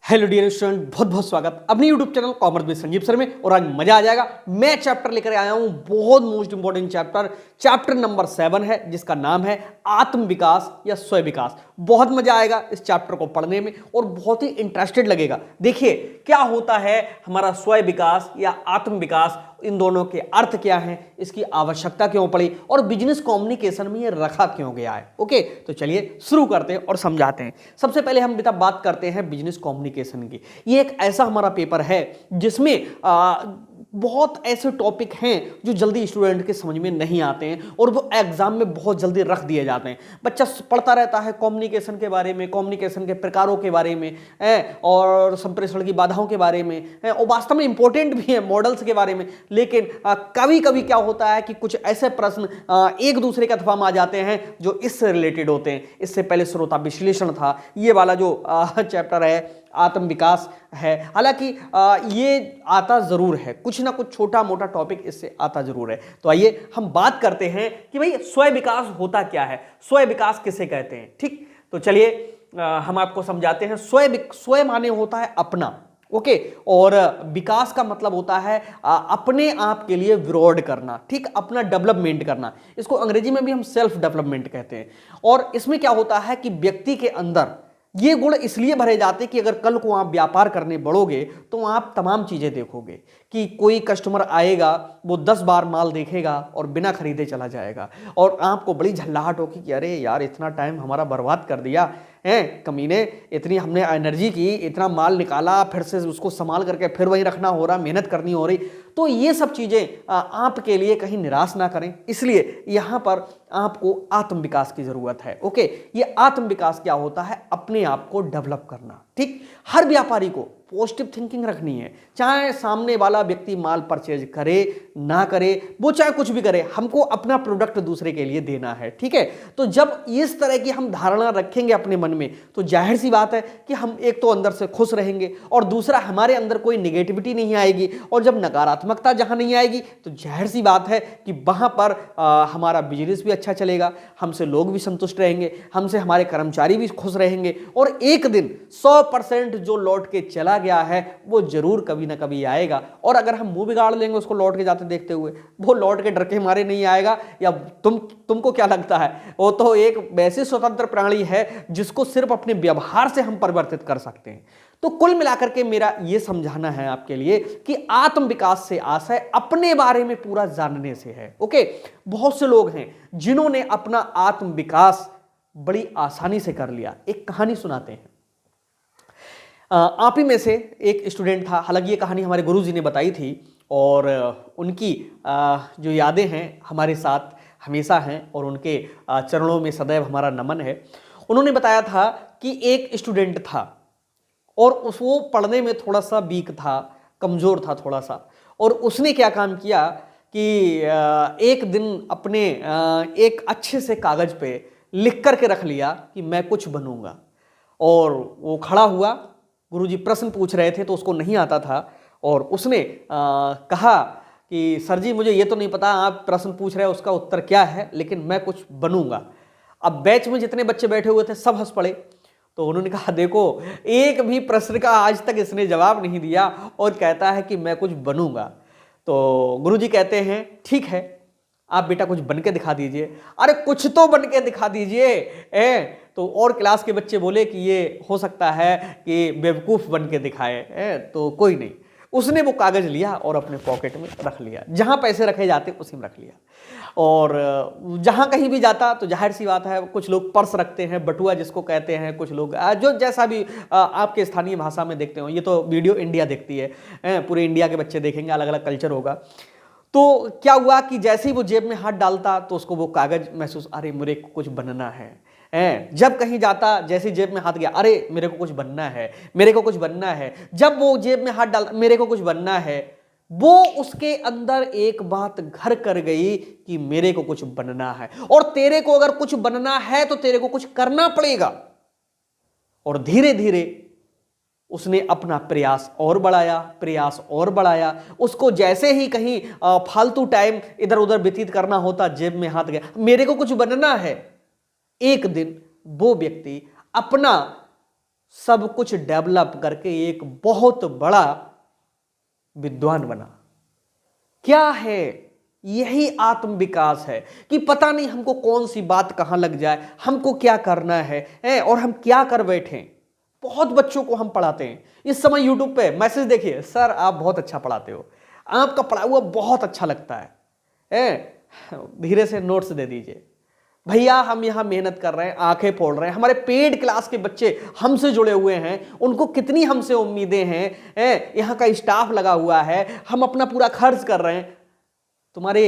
Hello dear student, बहुत बहुत स्वागत अपने YouTube channel commerce with Sanjeev sir में। और आज मजा आ जाएगा। मैं चैप्टर लेकर आया हूं, बहुत मोस्ट इंपॉर्टेंट चैप्टर नंबर 7 है, जिसका नाम है आत्म विकास या स्वयं विकास। बहुत मजा आएगा इस चैप्टर को पढ़ने में और बहुत ही इंटरेस्टेड लगेगा। देखिए क्या होता है हमारा स्वयं विकास या आत्म विकास, इन दोनों के अर्थ क्या हैं, इसकी आवश्यकता क्यों पड़ी और बिजनेस कम्युनिकेशन में ये रखा क्यों गया है। ओके, तो चलिए शुरू करते हैं और समझाते हैं। सबसे पहले हम बेटा बात करते हैं बिजनेस कम्युनिकेशन की। ये एक ऐसा हमारा पेपर है जिसमें बहुत ऐसे टॉपिक हैं जो जल्दी स्टूडेंट के समझ में नहीं आते हैं और वो एग्जाम में बहुत जल्दी रख दिए जाते हैं। बच्चा पढ़ता रहता है कम्युनिकेशन के बारे में, कम्युनिकेशन के प्रकारों के बारे में और संप्रेषण की बाधाओं के बारे में और वास्तव में इंपॉर्टेंट भी है मॉडल्स के बारे में। लेकिन कभी कभी क्या होता है कि कुछ ऐसे प्रश्न एक दूसरे के अथवा में आ जाते हैं जो इससे रिलेटेड होते हैं। इससे पहले श्रोता विश्लेषण था, ये वाला जो चैप्टर है आत्म विकास है। हालांकि ये आता जरूर है, कुछ ना कुछ छोटा मोटा टॉपिक इससे आता जरूर है। तो आइए हम बात करते हैं कि भाई स्वयं विकास होता क्या है, स्वयं विकास किसे कहते हैं। ठीक, तो चलिए हम आपको समझाते हैं। स्वयं माने होता है अपना, ओके, और विकास का मतलब होता है अपने आप के लिए विरोध करना, ठीक, अपना डेवलपमेंट करना। इसको अंग्रेजी में भी हम सेल्फ डेवलपमेंट कहते हैं। और इसमें क्या होता है कि व्यक्ति के अंदर ये गुण इसलिए भरे जाते कि अगर कल को आप व्यापार करने बढ़ोगे तो आप तमाम चीजें देखोगे कि कोई कस्टमर आएगा, वो 10 बार माल देखेगा और बिना खरीदे चला जाएगा और आपको बड़ी झल्लाहट होगी कि अरे यार इतना टाइम हमारा बर्बाद कर दिया है, कमीने, इतनी हमने एनर्जी की, इतना माल निकाला, फिर से उसको संभाल करके फिर वहीं रखना हो रहा, मेहनत करनी हो रही। तो ये सब चीजें आपके लिए कहीं निराश ना करें, इसलिए यहां पर आपको आत्म विकास की जरूरत है। ओके, ये आत्म विकास क्या होता है? अपने आप को डेवलप करना। ठीक, हर व्यापारी को पॉजिटिव थिंकिंग रखनी है, चाहे सामने वाला व्यक्ति माल परचेज करे ना करे, वो चाहे कुछ भी करे, हमको अपना प्रोडक्ट दूसरे के लिए देना है। ठीक है, तो जब इस तरह की हम धारणा रखेंगे अपने मन में तो जाहिर सी बात है कि हम एक तो अंदर से खुश रहेंगे और दूसरा हमारे अंदर कोई निगेटिविटी नहीं आएगी। और जब नकारात्मकता जहां नहीं आएगी तो जाहिर सी बात है कि वहां पर हमारा बिजनेस भी अच्छा चलेगा, हमसे लोग भी संतुष्ट रहेंगे, हमसे हमारे कर्मचारी भी खुश रहेंगे और एक दिन 100% जो लौट के चला गया है वो जरूर कभी ना कभी आएगा। और अगर हम मुंह बिगाड़ लेंगे उसको लौट के जाते देखते हुए, वो लौट के डर के मारे नहीं आएगा। या तुमको क्या लगता है, वो तो एक वैसी स्वतंत्र प्राणी है जिसको सिर्फ अपने व्यवहार से हम परिवर्तित कर सकते हैं। तो कुल मिलाकर के मेरा ये समझाना है आपके लिए कि आत्म विकास से आशय अपने बारे में पूरा जानने से है। ओके, बहुत से लोग हैं जिन्होंने अपना आत्म विकास बड़ी आसानी से कर लिया। एक कहानी सुनाते हैं। आप ही में से एक स्टूडेंट था, हालांकि ये कहानी हमारे गुरुजी ने बताई थी और उनकी जो यादें हैं हमारे साथ हमेशा हैं और उनके चरणों में सदैव हमारा नमन है। उन्होंने बताया था कि एक स्टूडेंट था और वो पढ़ने में थोड़ा सा वीक था, कमज़ोर था थोड़ा सा। और उसने क्या काम किया कि एक दिन अपने एक अच्छे से कागज़ पे लिख करके रख लिया कि मैं कुछ बनूंगा। और वो खड़ा हुआ, गुरुजी प्रश्न पूछ रहे थे तो उसको नहीं आता था और उसने कहा कि सर जी मुझे ये तो नहीं पता आप प्रश्न पूछ रहे हैं उसका उत्तर क्या है, लेकिन मैं कुछ बनूंगा। अब बैच में जितने बच्चे बैठे हुए थे सब हंस पड़े। तो उन्होंने कहा देखो, एक भी प्रश्न का आज तक इसने जवाब नहीं दिया और कहता है कि मैं कुछ बनूंगा। तो गुरुजी कहते हैं ठीक है, आप बेटा कुछ बन के दिखा दीजिए। अरे कुछ तो बन के दिखा दीजिए। तो और क्लास के बच्चे बोले कि ये हो सकता है कि बेवकूफ़ बन के दिखाए। तो कोई नहीं, उसने वो कागज़ लिया और अपने पॉकेट में रख लिया, जहाँ पैसे रखे जाते उसी में रख लिया। और जहाँ कहीं भी जाता तो जाहिर सी बात है, कुछ लोग पर्स रखते हैं, बटुआ जिसको कहते हैं, कुछ लोग जो जैसा भी आपके स्थानीय भाषा में देखते हो। ये तो वीडियो इंडिया देखती है, पूरे इंडिया के बच्चे देखेंगे, अलग अलग कल्चर होगा। तो क्या हुआ कि जैसे ही वो जेब में हाथ डालता तो उसको वो कागज महसूस, अरे मेरे को कुछ बनना है। जब कहीं जाता, जैसे जेब में हाथ गया, अरे मेरे को कुछ बनना है, मेरे को कुछ बनना है। जब वो जेब में हाथ डालता, मेरे को कुछ बनना है, वो उसके अंदर एक बात घर कर गई कि मेरे को कुछ बनना है। और तेरे को अगर कुछ बनना है तो तेरे को कुछ करना पड़ेगा। और धीरे धीरे उसने अपना प्रयास और बढ़ाया। उसको जैसे ही कहीं फालतू टाइम इधर उधर व्यतीत करना होता, जेब में हाथ गया, मेरे को कुछ बनना है। एक दिन वो व्यक्ति अपना सब कुछ डेवलप करके एक बहुत बड़ा विद्वान बना। क्या है? यही आत्म विकास है कि पता नहीं हमको कौन सी बात कहां लग जाए, हमको क्या करना है और हम क्या कर बैठे। बहुत बच्चों को हम पढ़ाते हैं इस समय यूट्यूब पे मैसेज देखिए, सर आप बहुत अच्छा पढ़ाते हो, आपका पढ़ा हुआ बहुत अच्छा लगता है, धीरे से नोट्स दे दीजिए। भैया हम यहाँ मेहनत कर रहे हैं, आंखें फोड़ रहे हैं, हमारे पेड क्लास के बच्चे हमसे जुड़े हुए हैं, उनको कितनी हमसे उम्मीदें हैं, यहाँ का स्टाफ लगा हुआ है, हम अपना पूरा खर्च कर रहे हैं। तुम्हारे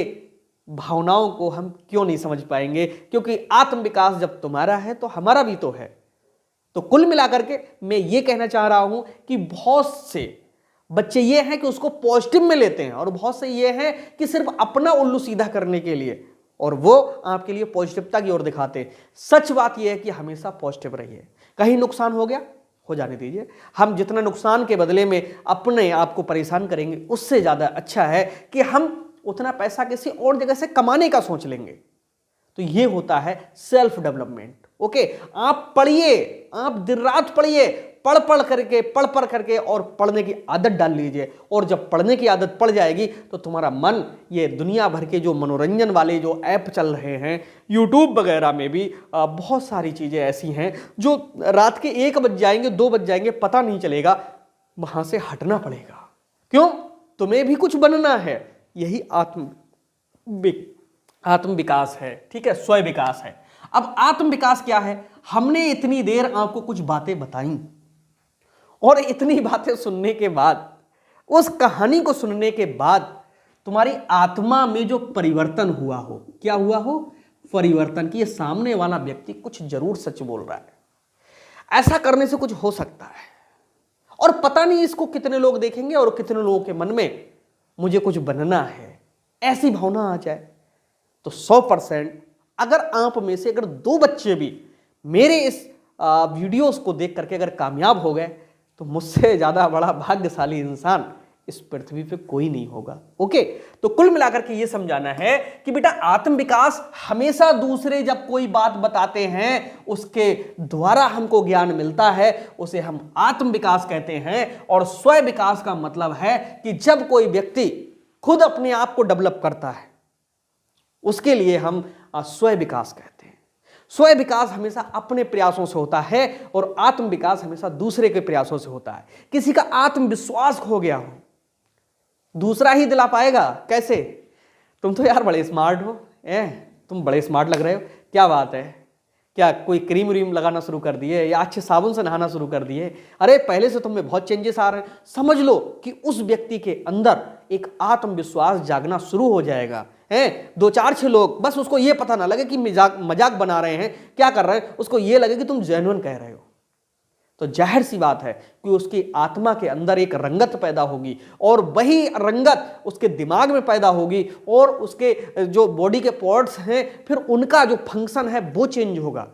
भावनाओं को हम क्यों नहीं समझ पाएंगे? क्योंकि आत्म विकास जब तुम्हारा है तो हमारा भी तो है। तो कुल मिलाकर के मैं ये कहना चाह रहा हूं कि बहुत से बच्चे ये हैं कि उसको पॉजिटिव में लेते हैं और बहुत से ये हैं कि सिर्फ अपना उल्लू सीधा करने के लिए, और वो आपके लिए पॉजिटिवता की ओर दिखाते हैं। सच बात यह है कि हमेशा पॉजिटिव रहिए। कहीं नुकसान हो गया, हो जाने दीजिए। हम जितना नुकसान के बदले में अपने आप को परेशान करेंगे, उससे ज्यादा अच्छा है कि हम उतना पैसा किसी और जगह से कमाने का सोच लेंगे। तो ये होता है सेल्फ डेवलपमेंट। ओके, आप पढ़िए, आप दिन रात पढ़िए, पढ़ करके और पढ़ने की आदत डाल लीजिए। और जब पढ़ने की आदत पड़ जाएगी तो तुम्हारा मन, ये दुनिया भर के जो मनोरंजन वाले जो ऐप चल रहे हैं, यूट्यूब वगैरह में भी बहुत सारी चीजें ऐसी हैं जो रात के 1 बज जाएंगे, 2 बज जाएंगे, पता नहीं चलेगा, वहां से हटना पड़ेगा। क्यों? तुम्हें भी कुछ बनना है। यही आत्म विकास है, ठीक है, स्वयं विकास है। अब आत्म विकास क्या है? हमने इतनी देर आपको कुछ बातें बताई और इतनी बातें सुनने के बाद, उस कहानी को सुनने के बाद तुम्हारी आत्मा में जो परिवर्तन हुआ हो, क्या हुआ हो? परिवर्तन। कि ये सामने वाला व्यक्ति कुछ जरूर सच बोल रहा है, ऐसा करने से कुछ हो सकता है, और पता नहीं इसको कितने लोग देखेंगे और कितने लोगों के मन में मुझे कुछ बनना है, ऐसी भावना आ जाए तो 100% अगर आप में से अगर 2 बच्चे भी मेरे इस वीडियोस को देख करके अगर कामयाब हो गए तो मुझसे ज्यादा बड़ा भाग्यशाली इंसान इस पृथ्वी पे कोई नहीं होगा। ओके, तो कुल मिलाकर के ये समझाना है कि बेटा आत्म विकास हमेशा दूसरे जब कोई बात बताते हैं उसके द्वारा हमको ज्ञान मिलता है, उसे हम आत्म विकास कहते हैं। और स्वयं विकास का मतलब है कि जब कोई व्यक्ति खुद अपने आप को डेवलप करता है, उसके लिए हम स्वयं विकास कहते हैं। स्वयं विकास हमेशा अपने प्रयासों से होता है और आत्म विकास हमेशा दूसरे के प्रयासों से होता है। किसी का आत्मविश्वास खो गया हो, दूसरा ही दिला पाएगा। कैसे? तुम तो यार बड़े स्मार्ट हो, तुम बड़े स्मार्ट लग रहे हो, क्या बात है, क्या कोई क्रीम व्रीम लगाना शुरू कर दिए या अच्छे साबुन से नहाना शुरू कर दिए? अरे पहले से तुम्हें बहुत चेंजेस आ रहे हैं। समझ लो कि उस व्यक्ति के अंदर एक आत्मविश्वास जागना शुरू हो जाएगा। 2-4-6 लोग, बस उसको ये पता ना लगे कि मजाक बना रहे हैं, क्या कर रहे हैं, उसको ये लगे कि तुम जेन्युइन कह रहे हो, तो जाहिर सी बात है कि उसकी आत्मा के अंदर एक रंगत पैदा होगी और वही रंगत उसके दिमाग में पैदा होगी और उसके जो बॉडी के पार्ट्स हैं फिर उनका जो फंक्शन है वो चेंज होगा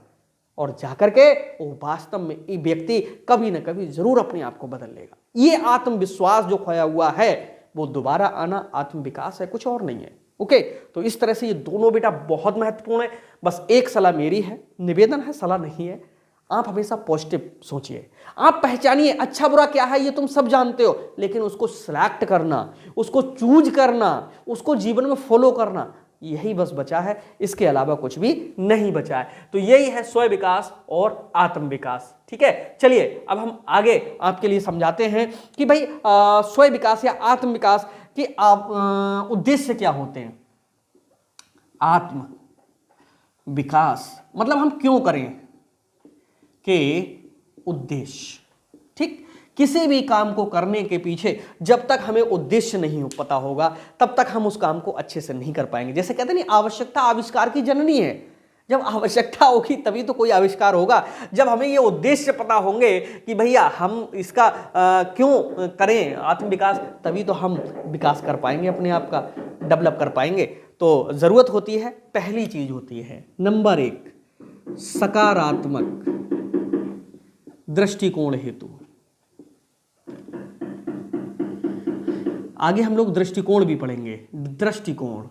और जाकर के वो वास्तव में ये व्यक्ति कभी ना कभी जरूर अपने आप को बदल लेगा। ये आत्मविश्वास जो खोया हुआ है वो दोबारा आना आत्म विकास है, कुछ और नहीं है। ओके, तो इस तरह से ये दोनों बेटा बहुत महत्वपूर्ण है। बस एक सलाह मेरी है, निवेदन है, सलाह नहीं है। आप हमेशा पॉजिटिव सोचिए, आप पहचानिए अच्छा बुरा क्या है ये तुम सब जानते हो, लेकिन उसको सिलेक्ट करना, उसको चूज करना, उसको जीवन में फॉलो करना, यही बस बचा है, इसके अलावा कुछ भी नहीं बचा है। तो यही है स्वयं विकास और आत्म विकास। ठीक है, चलिए अब हम आगे आपके लिए समझाते हैं कि भाई स्वयं विकास या आत्म विकास के उद्देश्य क्या होते हैं। आत्म विकास मतलब हम क्यों करें के उद्देश्य। ठीक, किसी भी काम को करने के पीछे जब तक हमें उद्देश्य नहीं पता होगा तब तक हम उस काम को अच्छे से नहीं कर पाएंगे। जैसे कहते नहीं, आवश्यकता आविष्कार की जननी है। जब आवश्यकता होगी तभी तो कोई आविष्कार होगा। जब हमें ये उद्देश्य पता होंगे कि भैया हम इसका क्यों करें आत्म विकास, तभी तो हम विकास कर पाएंगे, अपने आप का डेवलप कर पाएंगे। तो जरूरत होती है, पहली चीज होती है नंबर 1 सकारात्मक दृष्टिकोण हेतु। आगे हम लोग दृष्टिकोण भी पढ़ेंगे। दृष्टिकोण,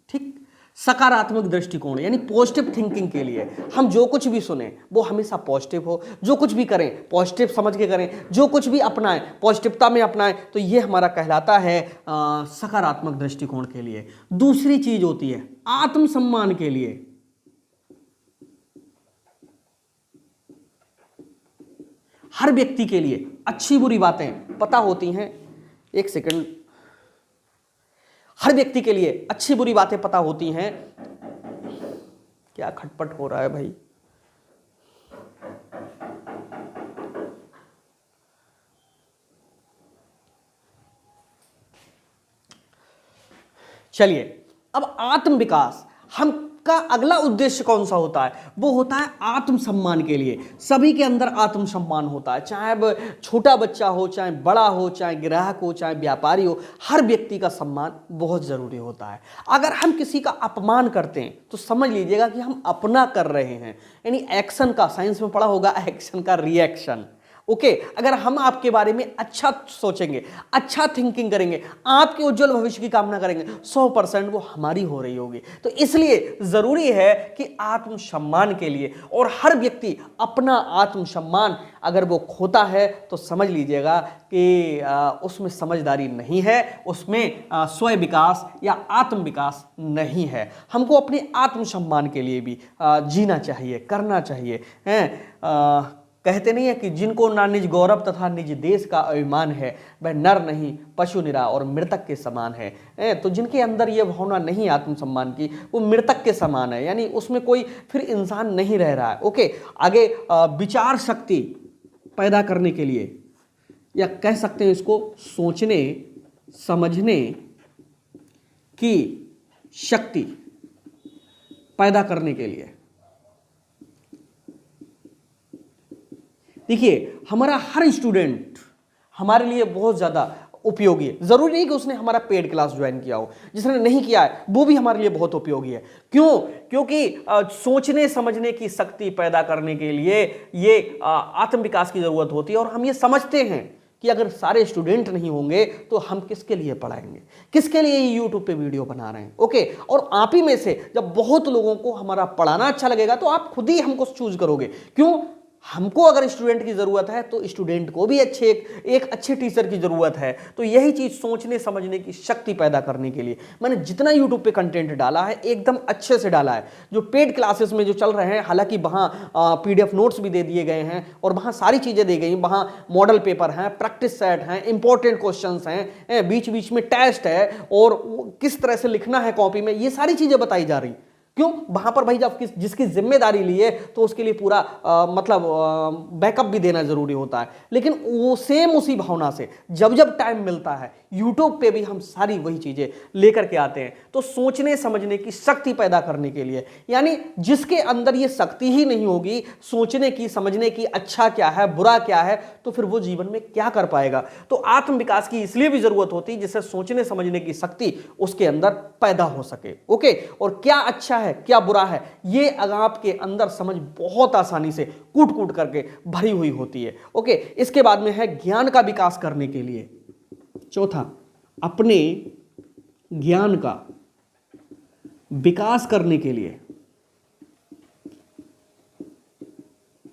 ठीक, सकारात्मक दृष्टिकोण यानी पॉजिटिव थिंकिंग के लिए हम जो कुछ भी सुने वो हमेशा पॉजिटिव हो, जो कुछ भी करें पॉजिटिव समझ के करें, जो कुछ भी अपनाएं पॉजिटिवता में अपनाएं, तो ये हमारा कहलाता है सकारात्मक दृष्टिकोण के लिए। दूसरी चीज होती है आत्मसम्मान के लिए। हर व्यक्ति के लिए अच्छी बुरी बातें पता होती हैं। एक सेकंड, हर व्यक्ति के लिए अच्छी बुरी बातें पता होती हैं। क्या खटपट हो रहा है भाई? चलिए, अब आत्म विकास हम का अगला उद्देश्य कौन सा होता है? वो होता है आत्मसम्मान के लिए। सभी के अंदर आत्मसम्मान होता है, चाहे अब छोटा बच्चा हो, चाहे बड़ा हो, चाहे ग्राहक हो, चाहे व्यापारी हो, हर व्यक्ति का सम्मान बहुत जरूरी होता है। अगर हम किसी का अपमान करते हैं तो समझ लीजिएगा कि हम अपना कर रहे हैं, यानी एक्शन का, साइंस में पढ़ा होगा, एक्शन का रिएक्शन। ओके, अगर हम आपके बारे में अच्छा सोचेंगे, अच्छा थिंकिंग करेंगे, आपके उज्जवल भविष्य की कामना करेंगे, 100% वो हमारी हो रही होगी। तो इसलिए जरूरी है कि आत्मसम्मान के लिए, और हर व्यक्ति अपना आत्मसम्मान अगर वो खोता है तो समझ लीजिएगा कि उसमें समझदारी नहीं है, उसमें स्वयं विकास या आत्म विकास नहीं है। हमको अपने आत्मसम्मान के लिए भी जीना चाहिए, करना चाहिए। कहते नहीं है कि जिनको ना निज गौरव तथा निज देश का अभिमान है, वह नर नहीं, पशु निरा और मृतक के समान है। तो जिनके अंदर ये भावना नहीं आत्मसम्मान की, वो मृतक के समान है, यानी उसमें कोई फिर इंसान नहीं रह रहा है। ओके, आगे विचार शक्ति पैदा करने के लिए, या कह सकते हैं इसको सोचने समझने की शक्ति पैदा करने के लिए। देखिए, हमारा हर स्टूडेंट हमारे लिए बहुत ज़्यादा उपयोगी है। ज़रूरी नहीं कि उसने हमारा पेड क्लास ज्वाइन किया हो, जिसने नहीं किया है वो भी हमारे लिए बहुत उपयोगी है। क्यों? क्योंकि सोचने समझने की शक्ति पैदा करने के लिए ये आत्म विकास की ज़रूरत होती है, और हम ये समझते हैं कि अगर सारे स्टूडेंट नहीं होंगे तो हम किसके लिए पढ़ाएंगे, किसके लिए यूट्यूब पे वीडियो बना रहे हैं। ओके, और आप ही में से जब बहुत लोगों को हमारा पढ़ाना अच्छा लगेगा तो आप खुद ही हमको चूज करोगे। क्यों? हमको अगर स्टूडेंट की जरूरत है तो स्टूडेंट को भी एक अच्छे टीचर की जरूरत है। तो यही चीज सोचने समझने की शक्ति पैदा करने के लिए मैंने जितना यूट्यूब पे कंटेंट डाला है एकदम अच्छे से डाला है। जो पेड क्लासेस में जो चल रहे हैं, हालांकि वहाँ PDF नोट्स भी दे दिए गए हैं और वहाँ सारी चीजें दी गई, वहाँ मॉडल पेपर हैं, प्रैक्टिस सेट हैं, इंपॉर्टेंट क्वेश्चन हैं, बीच बीच में टेस्ट है, और किस तरह से लिखना है कॉपी में, ये सारी चीजें बताई जा रही। क्यों? वहां पर भाई जब जिसकी जिम्मेदारी ली है तो उसके लिए पूरा बैकअप भी देना जरूरी होता है। लेकिन वो सेम उसी भावना से जब जब टाइम मिलता है यूट्यूब पे भी हम सारी वही चीजें लेकर के आते हैं। तो सोचने समझने की शक्ति पैदा करने के लिए, यानी जिसके अंदर ये शक्ति ही नहीं होगी सोचने की समझने की, अच्छा क्या है बुरा क्या है, तो फिर वो जीवन में क्या कर पाएगा। तो आत्म विकास की इसलिए भी जरूरत होती है जिससे सोचने समझने की शक्ति उसके अंदर पैदा हो सके। ओके, और क्या अच्छा है क्या बुरा है, ये अगर आपके अंदर समझ बहुत आसानी से कूट कूट करके भरी हुई होती है। ओके, इसके बाद में है ज्ञान का विकास करने के लिए। चौथा, अपने ज्ञान का विकास करने के लिए।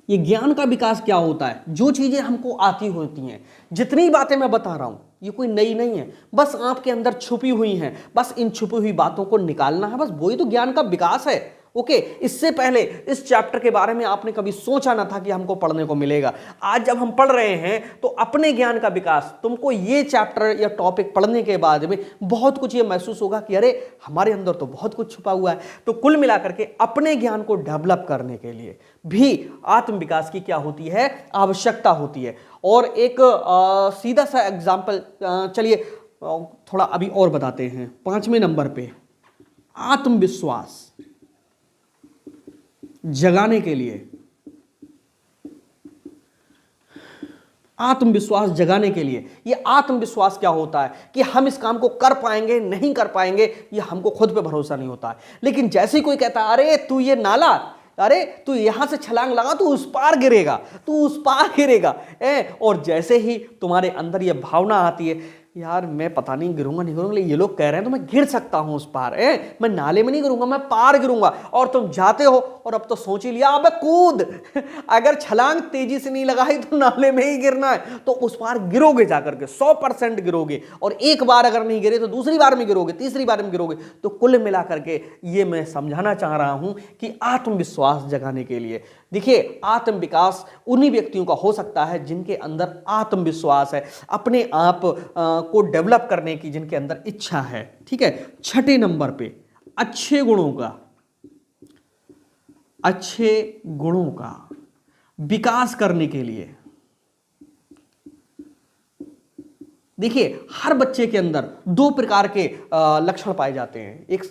ये ज्ञान का विकास क्या होता है? जो चीजें हमको आती होती हैं, जितनी बातें मैं बता रहा हूं ये कोई नई नहीं है, बस आपके अंदर छुपी हुई हैं, बस इन छुपी हुई बातों को निकालना है, बस वही तो ज्ञान का विकास है। ओके, इससे पहले इस चैप्टर के बारे में आपने कभी सोचा ना था कि हमको पढ़ने को मिलेगा। आज जब हम पढ़ रहे हैं तो अपने ज्ञान का विकास, तुमको ये चैप्टर या टॉपिक पढ़ने के बाद में बहुत कुछ ये महसूस होगा कि अरे हमारे अंदर तो बहुत कुछ छुपा हुआ है। तो कुल मिलाकर के अपने ज्ञान को डेवलप करने के लिए भी आत्म विकास की क्या होती है? आवश्यकता होती है। और एक सीधा सा एग्जाम्पल, चलिए थोड़ा अभी और बताते हैं। 5वें नंबर पे आत्मविश्वास जगाने के लिए, आत्मविश्वास जगाने के लिए, ये आत्मविश्वास क्या होता है कि हम इस काम को कर पाएंगे नहीं कर पाएंगे, ये हमको खुद पे भरोसा नहीं होता है। लेकिन जैसे ही कोई कहता है अरे तू ये नाला, अरे तू यहां से छलांग लगा, तू उस पार गिरेगा, तू उस पार गिरेगा, और जैसे ही तुम्हारे अंदर ये भावना आती है यार मैं पता नहीं गिरूंगा नहीं गिरूंगा, ये लोग कह रहे हैं तो मैं गिर सकता हूं उस पार, मैं नाले में नहीं गिरूंगा, मैं पार गिरूंगा। और तुम जाते हो और अब तो सोच ही लिया अबे कूद अगर छलांग तेजी से नहीं लगाई तो नाले में ही गिरना है, तो उस पार गिरोगे जाकर के, 100% गिरोगे। और एक बार अगर नहीं गिरे तो दूसरी बार में गिरोगे, तीसरी बार में गिरोगे। तो कुल मिलाकर के ये मैं समझाना चाह रहा हूं कि आत्मविश्वास जगाने के लिए देखिए, आत्म विकास उन्हीं व्यक्तियों का हो सकता है जिनके अंदर आत्मविश्वास है, अपने आप को डेवलप करने की जिनके अंदर इच्छा है। ठीक है, छठे नंबर पे अच्छे गुणों का विकास करने के लिए देखिए, हर बच्चे के अंदर दो प्रकार के लक्षण पाए जाते हैं, एक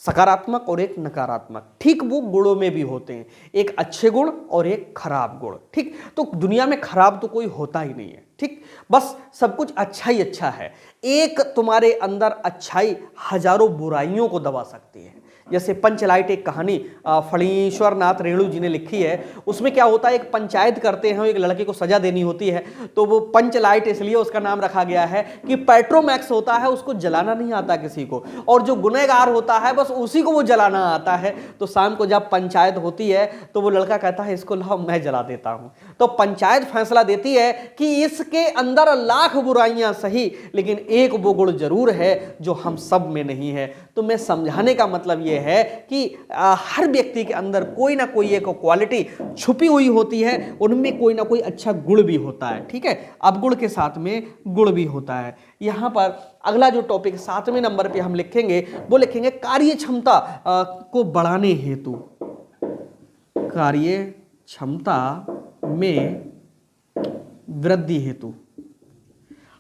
सकारात्मक और एक नकारात्मक। ठीक, वो गुणों में भी होते हैं, एक अच्छे गुण और एक खराब गुण। ठीक, तो दुनिया में खराब तो कोई होता ही नहीं है। ठीक, बस सब कुछ अच्छा ही अच्छा है। एक तुम्हारे अंदर अच्छाई हजारों बुराइयों को दबा सकती है। जैसे पंचलाइट एक कहानी फणीश्वर नाथ रेणु जी ने लिखी है, उसमें क्या होता है, एक पंचायत करते हैं, एक लड़के को सजा देनी होती है, तो वो पंचलाइट इसलिए उसका नाम रखा गया है कि पेट्रोमैक्स होता है, उसको जलाना नहीं आता किसी को, और जो गुनहगार होता है बस उसी को वो जलाना आता है। तो शाम को जब पंचायत होती है तो वो लड़का कहता है इसको लाओ मैं जला देता हूं। तो पंचायत फैसला देती है कि इसके अंदर लाख बुराइयां सही, लेकिन एक वो गुण जरूर है जो हम सब में नहीं है। तो मैं समझाने का मतलब ये है कि हर व्यक्ति के अंदर कोई ना कोई एक क्वालिटी छुपी हुई होती है, उनमें कोई ना कोई अच्छा गुण भी होता है। ठीक है, अवगुण के साथ में गुण भी होता है। यहां पर अगला जो टॉपिक 7वें नंबर पे हम लिखेंगे वो लिखेंगे कार्य क्षमता को बढ़ाने हेतु, कार्य क्षमता में वृद्धि हेतु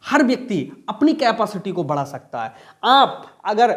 हर व्यक्ति अपनी कैपेसिटी को बढ़ा सकता है। आप अगर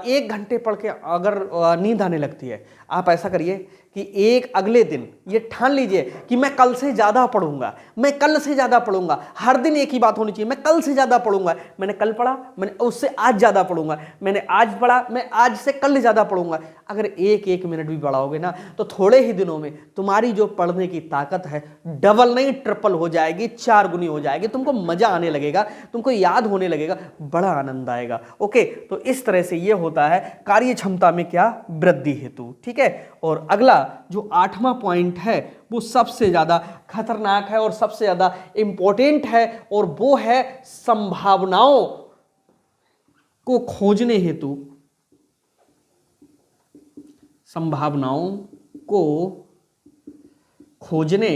1 घंटे पढ़ के अगर नींद आने लगती है, आप ऐसा करिए कि एक अगले दिन ये ठान लीजिए कि मैं कल से ज़्यादा पढ़ूंगा, मैं कल से ज़्यादा पढ़ूंगा। हर दिन एक ही बात होनी चाहिए, मैं कल से ज़्यादा पढ़ूंगा। मैंने कल पढ़ा, मैंने उससे आज ज़्यादा पढ़ूंगा, मैंने आज पढ़ा, मैं आज से कल ज़्यादा पढ़ूंगा। अगर एक मिनट भी बढ़ाओगे ना तो थोड़े ही दिनों में तुम्हारी जो पढ़ने की ताकत है डबल नहीं ट्रिपल हो जाएगी, 4 गुनी हो जाएगी। तुमको मजा आने लगेगा, तुमको याद होने लगेगा, बड़ा आनंद आएगा। ओके, तो इस तरह से ये होता है कार्य क्षमता में क्या वृद्धि हेतु। ठीक है, और अगला जो 8वां पॉइंट है वो सबसे ज्यादा खतरनाक है और सबसे ज्यादा इंपॉर्टेंट है, और वो है संभावनाओं को खोजने हेतु, संभावनाओं को खोजने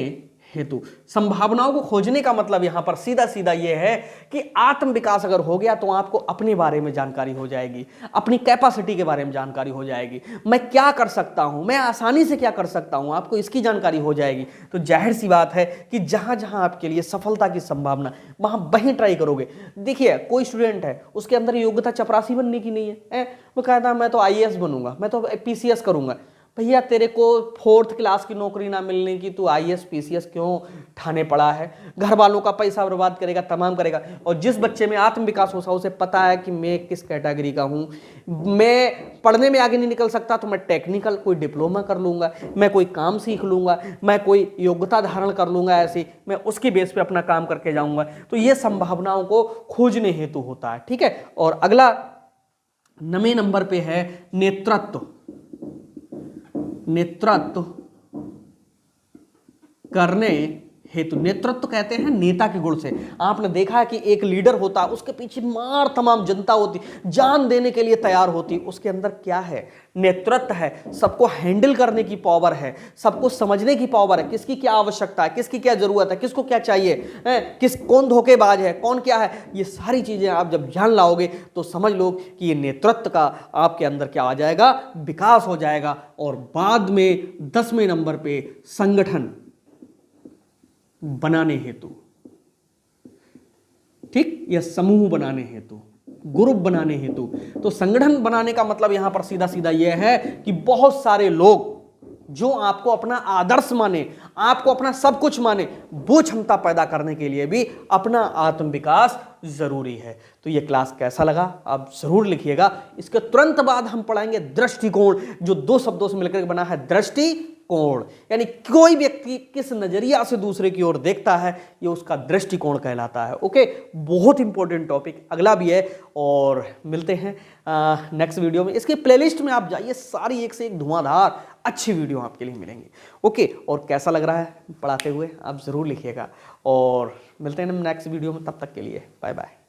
हेतु। संभावनाओं को खोजने का मतलब यहां पर सीधा सीधा यह है कि आत्म विकास अगर हो गया तो आपको अपने बारे में जानकारी हो जाएगी, अपनी कैपेसिटी के बारे में जानकारी हो जाएगी, मैं क्या कर सकता हूं, मैं आसानी से क्या कर सकता हूं, आपको इसकी जानकारी हो जाएगी। तो जाहिर सी बात है कि जहां जहां आपके लिए सफलता की संभावना, वहां वहीं ट्राई करोगे। देखिए, कोई स्टूडेंट है, उसके अंदर योग्यता चपरासी बनने की नहीं है, वो कहता मैं तो IAS बनूंगा, मैं तो PCS करूंगा। भैया, तेरे को 4th क्लास की नौकरी ना मिलने की तू IAS PCS क्यों ठाने पड़ा है? घर वालों का पैसा बर्बाद करेगा, तमाम करेगा। और जिस बच्चे में आत्म विकास होता है उसे पता है कि मैं किस कैटेगरी का हूँ, मैं पढ़ने में आगे नहीं निकल सकता तो मैं टेक्निकल कोई डिप्लोमा कर लूँगा, मैं कोई काम सीख लूँगा, मैं कोई योग्यता धारण कर लूँगा, ऐसी मैं उसके बेस पे अपना काम करके जाऊँगा। तो ये संभावनाओं को खोजने हेतु होता है। ठीक है, और अगला 9वें नंबर पे है नेतृत्व, नेतृत्व करने हेतु। नेतृत्व कहते हैं नेता के गुण से। आपने देखा है कि एक लीडर होता है, उसके पीछे मार तमाम जनता होती, जान देने के लिए तैयार होती, उसके अंदर क्या है? नेतृत्व है, सबको हैंडल करने की पावर है, सबको समझने की पावर है, किसकी क्या आवश्यकता है, किसकी क्या जरूरत है, किसको क्या चाहिए, कौन धोखेबाज है, कौन क्या है। ये सारी चीजें आप जब जान लाओगे तो समझ लो कि ये नेतृत्व का आपके अंदर क्या आ जाएगा, विकास हो जाएगा। और बाद में 10वें नंबर पे संगठन बनाने हेतु, ठीक, या समूह बनाने हेतु, ग्रुप बनाने हेतु। तो संगठन बनाने का मतलब यहां पर सीधा सीधा यह है कि बहुत सारे लोग जो आपको अपना आदर्श माने, आपको अपना सब कुछ माने, वो क्षमता पैदा करने के लिए भी अपना आत्म विकास जरूरी है। तो ये क्लास कैसा लगा आप जरूर लिखिएगा। इसके तुरंत बाद हम पढ़ाएंगे दृष्टिकोण, जो 2 शब्दों से मिलकर बना है, दृष्टि कोण, यानी कोई व्यक्ति किस नजरिया से दूसरे की ओर देखता है ये उसका दृष्टिकोण कहलाता है। ओके, बहुत इंपॉर्टेंट टॉपिक अगला भी है और मिलते हैं नेक्स्ट वीडियो में। इसकी प्लेलिस्ट में आप जाइए, सारी एक से एक धुआंधार अच्छी वीडियो आपके लिए मिलेंगी। ओके, और कैसा लग रहा है पढ़ाते हुए आप ज़रूर लिखिएगा और मिलते हैं नेक्स्ट वीडियो में, तब तक के लिए बाय बाय।